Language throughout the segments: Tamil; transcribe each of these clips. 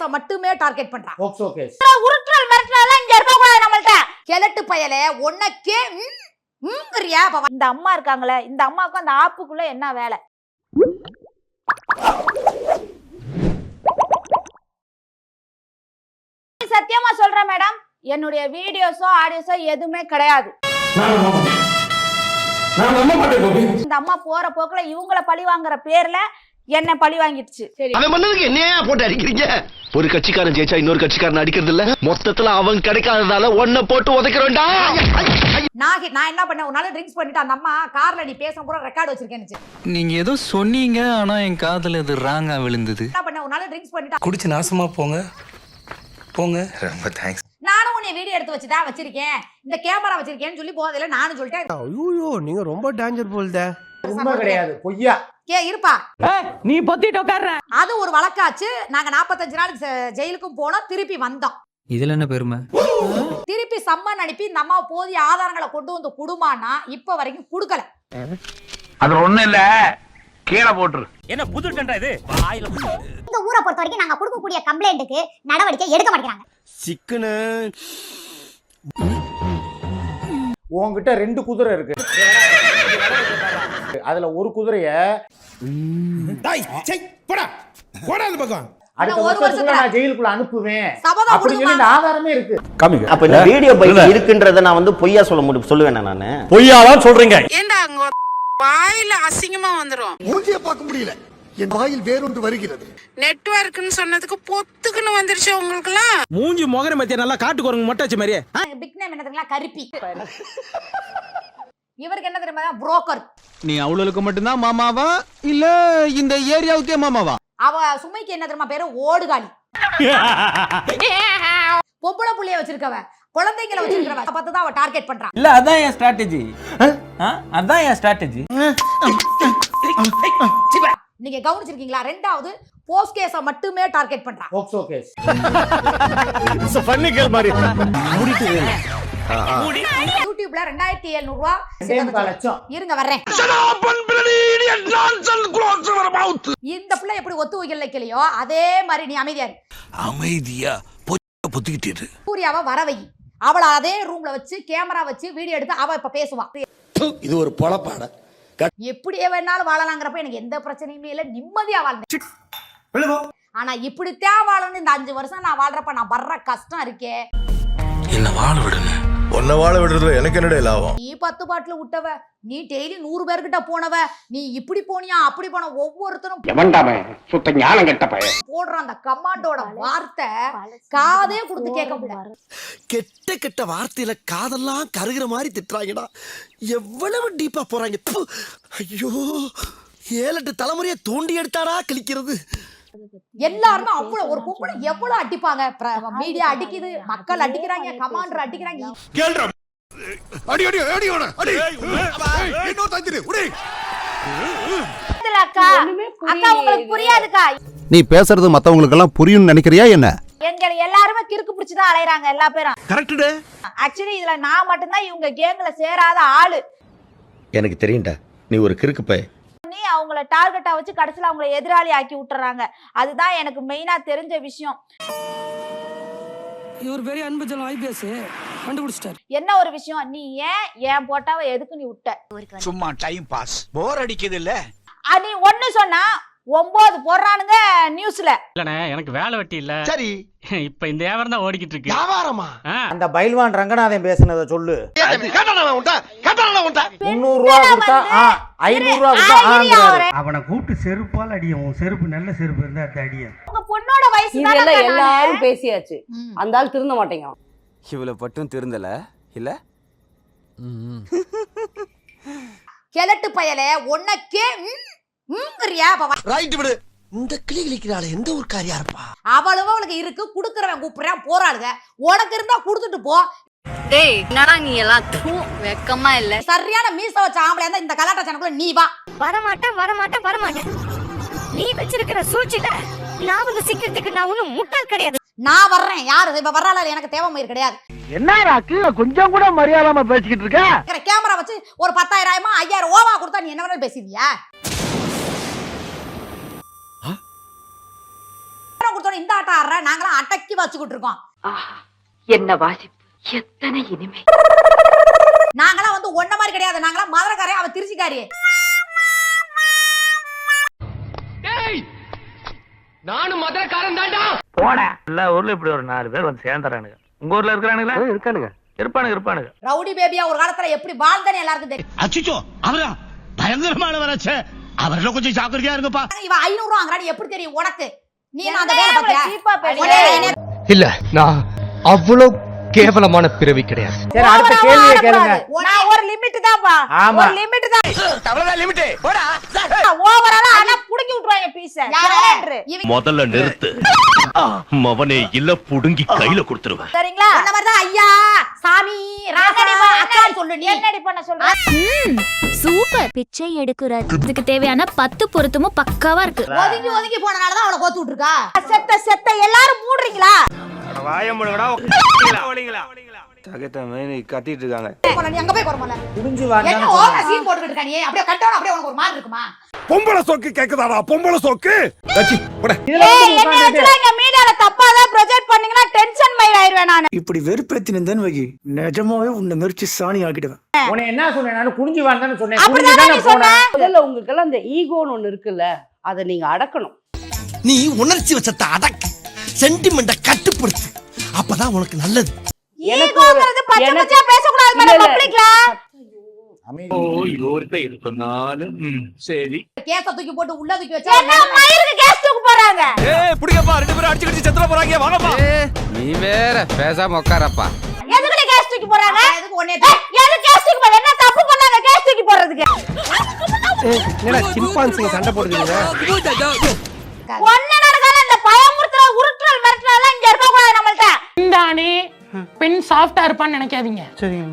கேஸ மட்டுமே டார்கெட் பண்றான். POCSO case. உருட்டல் மிரட்டலாம் இங்க இருக்க கூடாது நம்மள்ட்ட. கிழட்டு பயலே உனக்கே ங்கறியா? இந்த அம்மா இருக்காங்களே, இந்த அம்மாவுக்கு அந்த ஆப்புக்குள்ள என்ன வேலை? சத்தியமா சொல்றேன் மேடம், என்னுடைய வீடியோஸோ ஆடியோஸோ எதுவுமே கிடையாது. இந்த அம்மா போற போக்குல இவங்கள பழி வாங்குற பேர்ல என்ன பழி வாங்கிடுச்சு. சரி, அவன் பண்ணதுக்கு என்னையா போட்டு அடிக்கிறீங்க? ஒரு கட்சிக்காரன் ஜெயிச்சா இன்னொரு கட்சிக்காரன் அடிக்கிறது இல்ல, மொத்தத்துல அவன் கிடைக்காததால ஒன்ன போட்டு உதைக்கிறோம்டா. நான் என்ன பண்ணேன், ஒரு நாள் ட்ரிங்க்ஸ் பண்ணிட்டு அந்த அம்மா கார்ல நீ பேசும் கூட ரெக்கார்ட் வச்சிருக்கேன்னு. நீங்க ஏதோ சொன்னீங்க, ஆனா என் காதுல அது ராங்கா விழுந்தது. என்ன பண்ணேன், ஒரு நாள் ட்ரிங்க்ஸ் பண்ணிட்டு குடிச்சு நாசமா போங்க போங்க. ரொம்ப தேங்க்ஸ். நானும் உன்னை வீடியோ எடுத்து வச்சிருக்கேன், இந்த கேமரா வச்சிருக்கேன்னு சொல்லி போதில்ல நானும் சொல்லிட்டேன். ஐயோ நீங்க ரொம்ப டேஞ்சர் போல்தே. உண்மை கிடையாது, பொய்யா. இருப்பா, நீ பொத்திட்டு உட்கார்ற. அது ஒரு வழக்காச்சு. நாங்க 45 நாளுக்கு ஜெயிலுக்கும் போனோம், திருப்பி வந்தோம். இதுல என்ன பெருமை? திருப்பி சம்மன் அனுப்பி இந்த அம்மா போதிய ஆதாரங்களை கொண்டு வந்து குடுமானா இப்ப வரைக்கும் குடுக்கல. அது ஒண்ணு இல்ல, கீழே போட்டுரு. என்ன புது டெண்டா இது? இந்த ஊரை பொறுத்த வரைக்கும் நாங்க கொடுக்கக்கூடிய கம்ப்ளைண்ட்டுக்கு நடவடிக்கை எடுக்க மாட்டேங்கிறாங்க. சிக்கனு உன்கிட்ட 2 குதிரை இருக்கு. அதுல ஒரு குதிரைய அடுத்த வருஷத்துக்குள்ள நான் ஜெயிலுக்குள்ள அனுப்புவேன் அப்படின்னு சொல்லி இந்த ஆதாரமே இருக்கு. அப்ப இந்த வீடியோ பைக் இருக்குன்றத நான் வந்து பொய்யா சொல்லுவேன். நானு பொய்யாதான் சொல்றீங்க. ஏண்டா அங்க வாயில அசிங்கமா வந்துரும். மூஞ்சிய பார்க்க முடியல, என் வாயில் வேறொன்று வருகிறது. நெட்வொர்க்னு சொன்னதுக்கு பொத்துக்குன்னு வந்துருச்சு உங்களுக்குலாம். மூஞ்சி மொகர மத்திய நல்லா காட்டு குரங்கு மொட்டாச்சு மாதிரியே. பிக் நேம் என்ன தெரியுமா? கருப்பி. இவருக்கு என்ன தெரியுமா? புரோக்கர். நீ அவளுக்கு மட்டும்தான் மாமாவா இல்ல இந்த ஏரியாவுக்கே மாமாவா? அவ சுமைக்கு என்ன தெரியுமா பேரு? ஓடுகாலி. பொம்பளை புள்ளைய வச்சிருக்கவ, குழந்தைகளை வச்சிருக்கவ பார்த்து தான் அவ டார்கெட் பண்றான். இல்ல அதான் என் ஸ்ட்ராட்டஜி. அதான் என் ஸ்ட்ராட்டஜி. நீங்க கவனிச்சிருக்கீங்களா? ரெண்டாவது போஸ்ட் கேஸ மட்டுமே டார்கெட் பண்றான். POCSO case. யூடியூப்ல 2700 ரூபாய் இருங்க வர்றேன். இந்த பிள்ளை எப்படி ஒத்து வைக்கலையோ அதே மாதிரி நீ அமைதியா பொத்திக்கிட்டு சூர்யாவை வரவை, அவளை அதே ரூம்ல வச்சு கேமரா வச்சு வீடியோ எடுத்து அவ இப்ப பேசுவா. இது ஒரு பொழப்பாட. எப்படியே வேணாலும் வாழலாங்கிறப்ப எனக்கு எந்த பிரச்சனையுமே இல்ல, நிம்மதியா வாழ்ந்தேன். ஆனா இப்படித்தான் வாழணும். இந்த 5 வருஷம் நான் வாழ்றப்ப நான் வர்ற கஷ்டம் இருக்கே. என்ன வாழ விடுங்க. உன்னை வாழ விடுறதுல எனக்கு என்னடா லாபம்? நீ 10 பாட்டில் விட்டவ, நீ டெய்லி 100 பேர்கிட்ட போனவ, நீ இப்படி போனியா அப்படி போன, ஒவ்வொருத்தரும் சுத்த ஞானம் கெட்ட பையன் போடுற அந்த கமாண்டோட வார்த்தை காதே கொடுத்து கேட்க முடியாது. கெட்ட கெட்ட வார்த்தையில காதெல்லாம் கருகிற மாதிரி திட்டுறாங்கடா. எவ்வளவு டீப்பா போறாங்க. ஐயோ, 7-8 தலைமுறையை தோண்டி எடுத்தாடா கிழிக்கிறது. எல்லாருமே அவ்வளவு ஒரு பொம்பளை எவ்வளவு அடிப்பாங்க. மீடியா அடிக்குது, மக்கள் அடிக்கிறாங்க, கமாண்டர் அடிக்கிறாங்க. அக்கா உங்களுக்கு புரியாதுக்கா. நீ பேசுறது மத்தவங்களுக்கு எல்லாம் புரியும் நினைக்கிறியா என்ன? எங்க எல்லாருமே கிறுக்கு பிடிச்சுதான் அலையறாங்க எல்லா பேரும். கரெக்ட். ஆக்சுவலி இதுல நான் மட்டும்தான் இவங்க கேங்ல சேராத ஆளு. எனக்கு தெரியும்டா, நீ ஒரு கிறுக்கு பையன். அவங்கள டார்கெட்டா வச்சு கடைசியில அவங்கள எதிராளி ஆக்கி விட்டுறாங்க. அதுதான் எனக்கு மெயினா தெரிஞ்ச விஷயம். இவர் பெரிய அன்பு ஜலம் ஐபிஎஸ் கண்டுபிடிச்சிட்டார். என்ன ஒரு விஷயம், நீ ஏன் போட்டாவ எதுக்கு நீ விட்ட? சும்மா டைம் பாஸ், போர் அடிக்குது இல்ல. நீ ஒண்ணு சொன்னா 9 போடுறானுங்க நியூஸ்ல. இல்லனே, எனக்கு வேலை வெட்டி இல்ல. சரி, இப்ப இந்த வியாபாரம் தான் ஓடிக்கிட்டு இருக்கு. வியாபாரமா? அந்த பைல்வான் ரங்கநாதன் பேசுனதை சொல்லு. 300 ரூபா கொடுத்தா 500 ரூபா கொடுத்தா அவனை கூப்பிட்டு செருப்பால் அடியும். செருப்பு நல்ல செருப்பு இருந்தா அடிய. உங்க பொண்ணோட வயசு இதெல்லாம் எல்லாரும் பேசியாச்சு. அந்த ஆள் திருந்த மாட்டேங்க. இவளை பட்டும் திருந்தல இல்ல. கிழட்டு பயலே உனக்கே ங்கறியா? ரைட் விடு. இந்த கிளி கிளிக்கிறாளே எந்த ஒரு காரியா இருப்பா? அவளும் அவளுக்கு இருக்கு, குடுக்குறவன் கூப்பிடுறான் போறாளுங்க. உனக்கு இருந்தா குடுத்துட்டு போ. டேய் என்னடா நீ எல்லாம் வெக்கமா இல்ல? சரியான மீச வச்ச ஆம்பளை இருந்தா இந்த கலாட்டா சேனலுக்குள்ள நீ வா. வரமாட்டேன். நீ வச்சிருக்கிற சூழ்ச்சில நான் வந்து சிக்கிறதுக்கு நான் ஒண்ணும் முட்டாள் கிடையாது. நான் வர்றேன். யாரு இப்ப வர்றாள எனக்கு தேவை மயிர் கிடையாது. என்னடா கொஞ்சம் கூட மரியாதைமா பேசிக்கிட்டு இருக்க? கேமரா வச்சு ஒரு 10,000 5000 ஓவா கொடுத்தா நீ என்ன வேணாலும் பேசுவியா? வந்தோம் இந்த ஆட்டம் ஆடுற நாங்களாம் அடக்கி வச்சுக்கிட்டு இருக்கோம். என்ன வாசிப்பு எத்தனை இனிமை. நாங்களாம் வந்து ஒன்ன மாதிரி கிடையாது. நாங்களாம் மதுரைக்காரே, அவ திருச்சிக்காரி. நானும் மதுரைக்காரன் தான்டா. போடா. எல்லா ஊர்ல இப்படி ஒரு 4 பேர் வந்து சேர்ந்துறானுங்க. உங்க ஊர்ல இருக்கிறானுங்களா? இருக்கானுங்க. இருப்பானுங்க. ரவுடி பேபியா ஒரு காலத்துல எப்படி வாழ்ந்தேன்னு எல்லாருக்கும் தெரியும். அச்சோ அவரா பயங்கரமானவராச்சே. அவரெல்லாம் கொஞ்சம் ஜாக்கிரதையா இருங்கப்பா. இவ 500 வாங்குறான்னு எப்படி தெரியும் உனக்கு? நீ நான் அந்த வேலை பார்த்தியா? சீப்பா பேசுறேன். இல்ல நான் அவ்வளவு கேவலமான பிறவி கிடையாது. சரி அடுத்த கேள்வியை கேளுங்க. நான் ஒரு லிமிட் தான்ப்பா. ஆமா. ஒரு லிமிட் தான். அவ்வளவுதான் லிமிட். போடா. ஓவராலா ஆனா புடுங்கி விட்டுறாங்க பீஸ. முதல்ல நிறுத்து. மவனே இல்ல புடுங்கி கையில கொடுத்துருவேன். சரிங்களா? அந்த மாதிரி தான் ஐயா, சாமி, ராசா, அக்கான்னு சொல்லு நீ. என்னடி பண்ண சொல்ற? சூப்பர். பிச்சை எடுக்கிறார். இதுக்கு தேவையான 10 பொருத்தமும் பக்காவா இருக்கு. ஒதுங்கி போனனால தான் அவளை கோத்து விட்டுருக்கா. செத்த எல்லாரும் மூடுறீங்களா? கத்திட்டு இருக்காங்க. நீ அங்க போய் போறமல. புடிஞ்சு என்ன ஓவரா சீன் போட்டுக்கிட்டு இருக்க நீ? அப்படியே கட்டவன அப்படியே உனக்கு ஒரு மாதிரி இருக்குமா? பொம்பளை சோக்கு கேக்குதாடா? பொம்பளை சோக்கு. கச்சி போடா. என்ன வச்சுங்க மீடியால தப்பா தான் ப்ரொஜெக்ட் பண்ணீங்கன்னா டென்ஷன் மைண்ட் ஆயிருவேன் நான். இப்படி வெறுப்பேத்தி நின்றேன்னு வை, நிஜமாவே உன்னை மெரிச்சு சாணி ஆக்கிடுவேன். உன்னை என்ன சொன்னேன்? நான் குடிஞ்சு வாங்கன்னு சொன்னேன். அப்படிதானே நீ சொன்ன? முதல்ல உங்களுக்கெல்லாம் அந்த ஈகோன்னு ஒண்ணு இருக்குல்ல, அதை நீங்க அடக்கணும். நீ உணர்ச்சி வச்சத்தை அடக்கு, சென்டிமெண்ட கட்டுப்படுத்து. அப்பதான் உனக்கு நல்லது. ஈகோங்கிறது பச்சை பச்சையா பேச கூடாது மேடம் பப்ளிக்ல. சரி. கேஸ தூக்கி போட்டு உள்ள தூக்கி வச்சா என்ன மயிருக்கு கேஸ் தூக்கு போறாங்க? ஏய் புடிங்கப்பா, ரெண்டு பேரும் அடிச்சு அடிச்சு செத்துற போறாங்க. வாங்கப்பா. நீ வேற பேசாம உட்காரப்பா. எதுக்கு கேஸ் தூக்கி போறாங்க? எதுக்கு ஒண்ணே எது கேஸ் தூக்கி போறாங்க? என்ன தப்பு பண்ணாங்க கேஸ் தூக்கி போறதுக்கு? என்னடா சிம்பான்சிங்க சண்டை போடுறீங்க? ஒண்ணு நடக்காத இந்த பயமுறுத்துற உருட்டல் மிரட்டல் இங்க இருக்க கூடாது நம்மள்ட்ட. இந்தானே பெண் சாஃப்டா இருப்பான்னு நினைக்காதீங்க.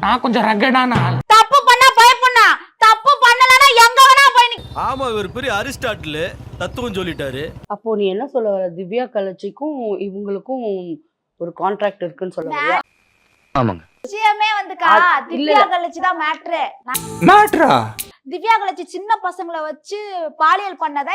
நான் கொஞ்சம் ரகடான ஆள். தப்பு பண்ணா பயப்படனா, தப்பு பண்ணலனா எங்க வேணா போய் நிக்க. ஆமா, இவர் பெரிய அரிஸ்டாட்டில் தத்துவம் சொல்லிட்டாரு. அப்போ நீ என்ன சொல்ல வர? திவ்யா கலச்சிக்கும் இவங்களுக்கும் ஒரு கான்ட்ராக்ட் இருக்குன்னு சொல்ல வரியா? ஆமாங்க. விஷயமே வந்துக்கா திவ்யா கலச்சி தான் மேட்ரு. மேட்ரா? திவ்யா கலச்சி சின்ன பசங்களை வச்சு பாலியல் பண்ணதை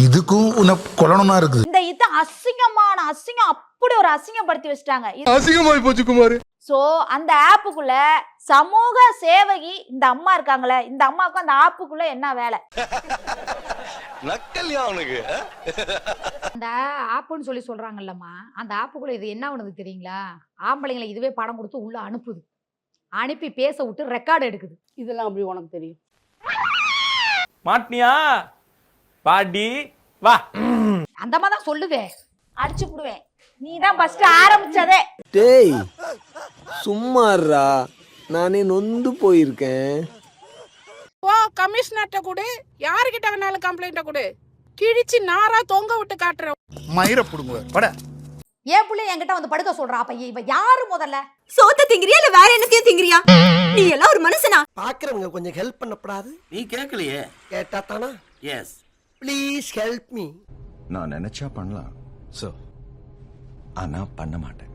இதுக்கும் உனக்கு கொலனமா இருக்குது. இந்த இது அசிங்கமான அசிங்கம், அப்படி ஒரு அசிங்கப்படுத்தி வச்சிட்டாங்க. அசிங்கமாய் போச்சு குமார். சோ அந்த ஆப்புக்குள்ள சமூக சேவகி இந்த அம்மா இருக்காங்களே, இந்த அம்மாவுக்கு அந்த ஆப்புக்குள்ள என்ன வேலை? நக்கல்யா அவனுக்கு. அந்த ஆப்புன்னு சொல்லி சொல்றாங்கல்லம்மா, அந்த ஆப்புக்குள்ள இது என்ன பண்ணுது தெரியுங்களா? ஆம்பளைங்களை இதுவே படம் கொடுத்து உள்ள அனுப்புது. அனுப்பி பேச விட்டு ரெக்கார்டு எடுக்குது. இதெல்லாம் அப்படி உனக்கு தெரியும்? மாட்னியா பாடி வா. அந்த மாதிரி தான் சொல்லுவே. அடிச்சு புடுவேன். நீ தான் ஃபர்ஸ்ட் ஆரம்பிச்சதே. டேய் சும்மாறா, நானே நொந்து போயிருக்கேன். ஓ கமிஷனர்ட்ட கொடு, யார்கிட்ட வேணாலும் கம்ப்ளைண்ட்ட கொடு. கிழிச்சு நாரா தொங்க விட்டு காட்டுறேன். மயிர புடுங்க. பட. ஏன் புள்ள என்கிட்ட வந்து படுக்க சொல்றா? அப்ப இவ யாரு முதல்ல? சோத்த திங்கிறியா இல்ல வேற என்னத்தையும் திங்கிறியா? நீ எல்லாம் ஒரு மனுஷனா? பாக்குறவங்க கொஞ்சம் ஹெல்ப் பண்ணப்படாது? நீ கேட்கலையே. கேட்டா தானா? Yes please help me. நான் நினைச்சா பண்ணலாம், சோ ஆனா பண்ண மாட்டேன்.